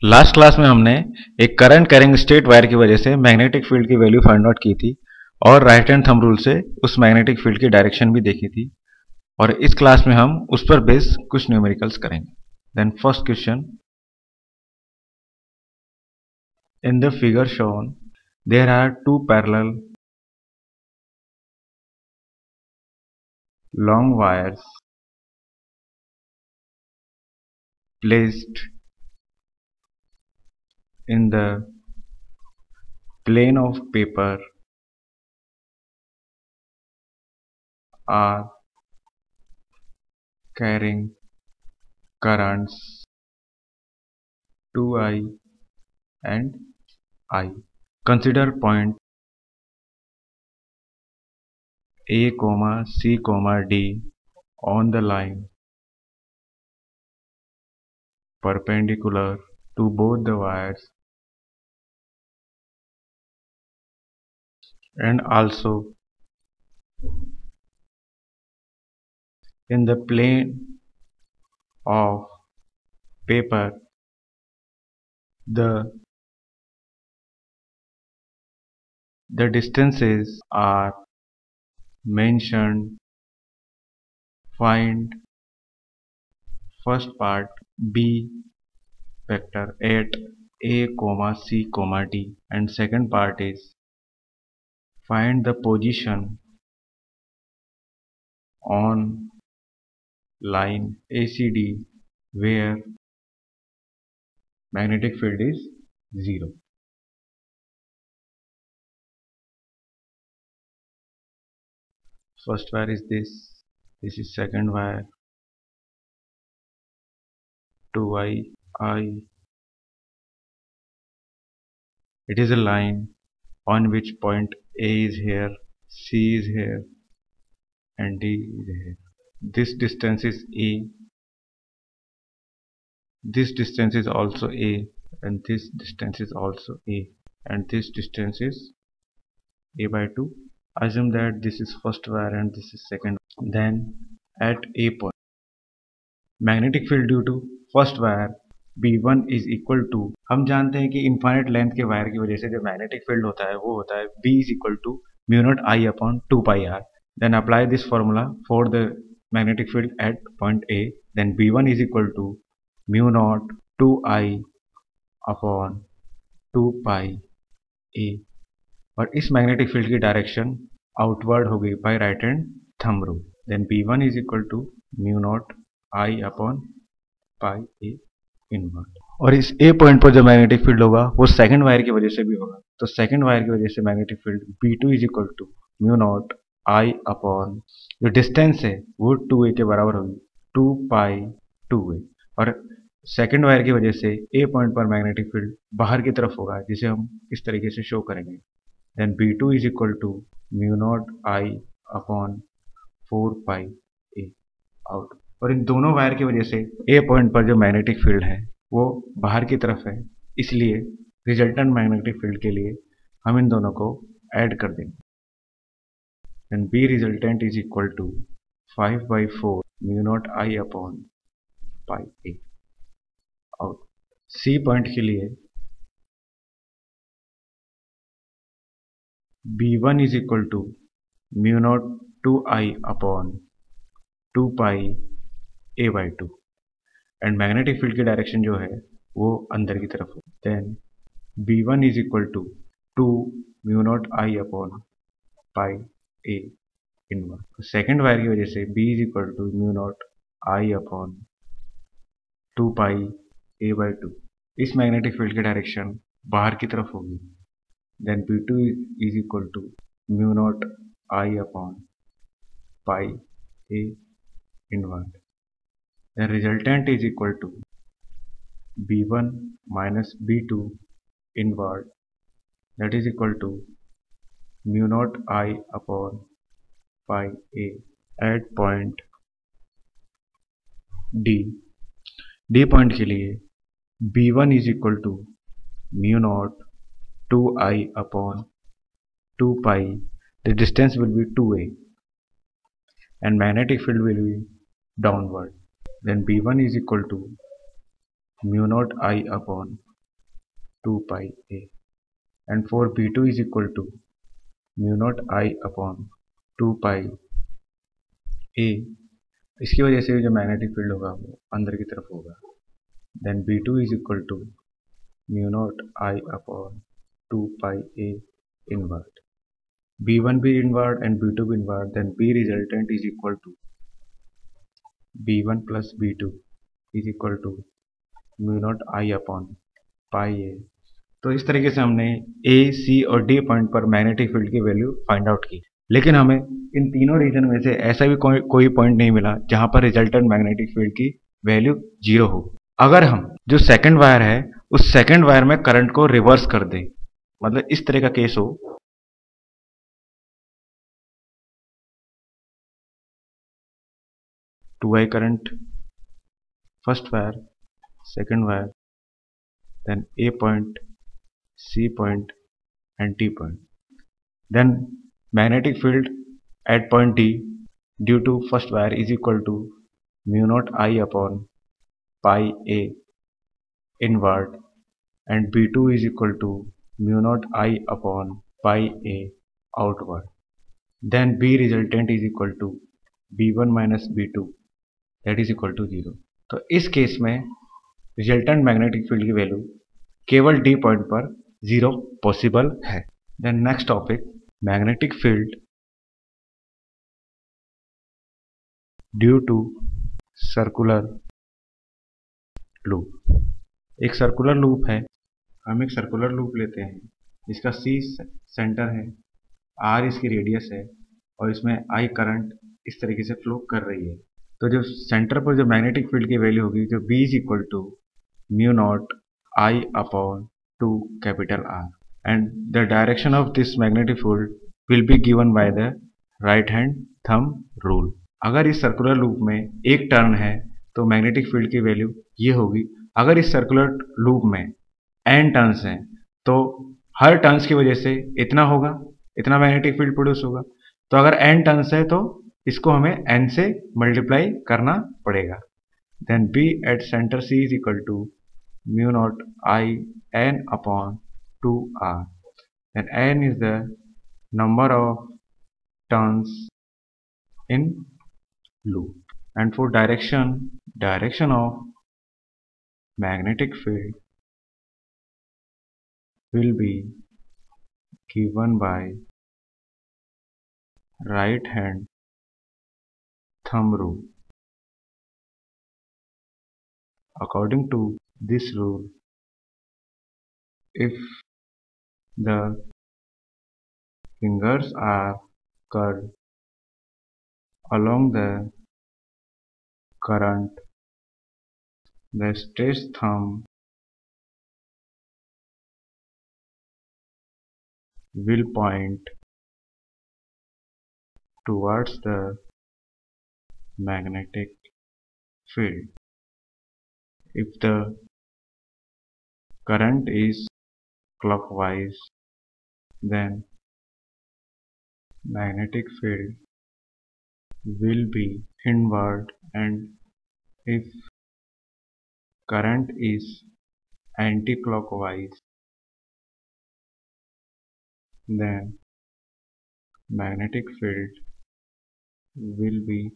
Last class में हमने एक करंट कैरिंग स्टेट वायर की वजह से मैग्नेटिक फील्ड की वैल्यू फाइंड आउट की थी और राइट हैंड थंब रूल से उस मैग्नेटिक फील्ड की डायरेक्शन भी देखी थी। और इस क्लास में हम उस पर बेस कुछ न्यूमेरिकल्स करेंगे। Then first question, in the figure shown there are two parallel long wires placed in the plane of paper are carrying currents 2I and I. Consider point A, C, D on the line perpendicular to both the wires and also in the plane of paper. The distances are mentioned. Find first part B vector at A, C, D, and second part is find the position on line ACD where magnetic field is 0. First wire is this is second wire, 2I, I. It is a line on which point A is here, C is here, and D is here. This distance is A. This distance is also A, and this distance is also A, and this distance is A by 2. Assume that this is first wire and this is second. Then at A point, magnetic field due to first wire B1 is equal to, हम जानते हैं कि infinite length के wire की वजह से जो magnetic field होता है वो होता है B is equal to mu naught I upon 2 pi r. Then apply this formula for the magnetic field at point A. Then B1 is equal to mu naught 2I upon 2 pi A. और इस magnetic field की direction outward हो गई by right hand thumb rule. Then B1 is equal to mu naught I upon pi A inward. और इस ए point पर जो magnetic field होगा वो सेकंड वायर की वजह से भी होगा. तो सेकंड वायर की वजह से magnetic field B2 is equal to mu naught I upon जो डिस्टेंस है वो 2a के बराबर होगी 2 पाई 2a. और सेकंड वायर की वजह से ए पॉइंट पर मैग्नेटिक फील्ड बाहर की तरफ होगा जिसे हम इस तरीके से शो करेंगे. Then B2 is equal to mu naught I upon 4 pi a out. और इन दोनों वायर की वजह से ए पॉइंट पर जो मैग्नेटिक फील्ड है वो बाहर की तरफ है, इसलिए रिजल्टेंट मैग्नेटिक फील्ड के लिए हम इन दोनों को ऐड कर देंगे. Then B resultant is equal to 5/4 mu naught I upon pi a out. C point के लिए B1 is equal to mu naught 2I अपॉन 2 पाई a by 2 and magnetic field की डायरेक्शन जो है वो अंदर की तरफ हो. Then B1 is equal to 2 mu naught I upon pi a inward. Second wire की वजह से B is equal to mu naught I upon 2 पाई a by 2. इस मैग्नेटिक फील्ड की डायरेक्शन बाहर की तरफ होगी. Then B2 is equal to mu naught I upon pi a inward. The resultant is equal to B1 minus B2 inward, that is equal to mu naught I upon pi a at point D. D point के लिए B1 is equal to mu naught 2I upon 2 pi. The distance will be 2a and magnetic field will be downward. Then B1 is equal to mu naught I upon 2 pi a, and for B2 is equal to mu naught I upon 2 pi a. इसकी वजह से जो magnetic field होगा वो अंदर की तरफ होगा. Then B2 is equal to mu naught I upon 2 pi a inward. B1 be inward and B2 be inward, then B resultant is equal to B1 plus B2 is equal to mu naught I upon pi a. तो इस तरीके से हमने A, C और D point पर magnetic field की value find out की. लेकिन हमें इन तीनों रीजन में से ऐसा भी कोई पॉइंट नहीं मिला जहां पर रिजल्टेंट मैग्नेटिक फील्ड की वैल्यू 0 हो. अगर हम जो सेकंड वायर है उस सेकंड वायर में करंट को रिवर्स कर दें, मतलब इस तरह का केस हो, two I current first wire, second wire, then A point, C point and D point. Then magnetic field at point D due to first wire is equal to mu naught I upon pi a inward, and B2 is equal to mu naught I upon pi a outward. Then B resultant is equal to B1 minus B2, that is equal to 0. तो इस case में resultant magnetic field की value केवल D point पर 0 possible है. Then next topic, magnetic field due to circular loop. एक circular loop है, हम एक सर्कुलर लूप लेते हैं जिसका C सेंटर है, R इसकी रेडियस है और इसमें I करंट इस तरीके से फ्लो कर रही है. तो जो सेंटर पर जो मैग्नेटिक फील्ड की वैल्यू होगी, जो B is equal to mu naught I upon 2 capital R, and the direction of this magnetic field will be given by the right hand thumb rule. अगर इस सर्कुलर लूप में एक turn है तो magnetic field की value ये होगी. अगर इस सर्कुलर लूप में n टर्न्स हैं तो हर टर्न्स की वजह से इतना होगा, इतना मैग्नेटिक फील्ड प्रोड्यूस होगा. तो अगर n टर्न्स है तो इसको हमें n से मल्टीप्लाई करना पड़ेगा. Then B at centre C is equal to mu naught I n upon 2R, and n is the number of turns in loop. And for direction of magnetic field will be given by right hand thumb rule. According to this rule, if the fingers are curled along the current, the stretched thumb will point towards the magnetic field. If the current is clockwise, then magnetic field will be inward, and if current is anti-clockwise, then magnetic field will be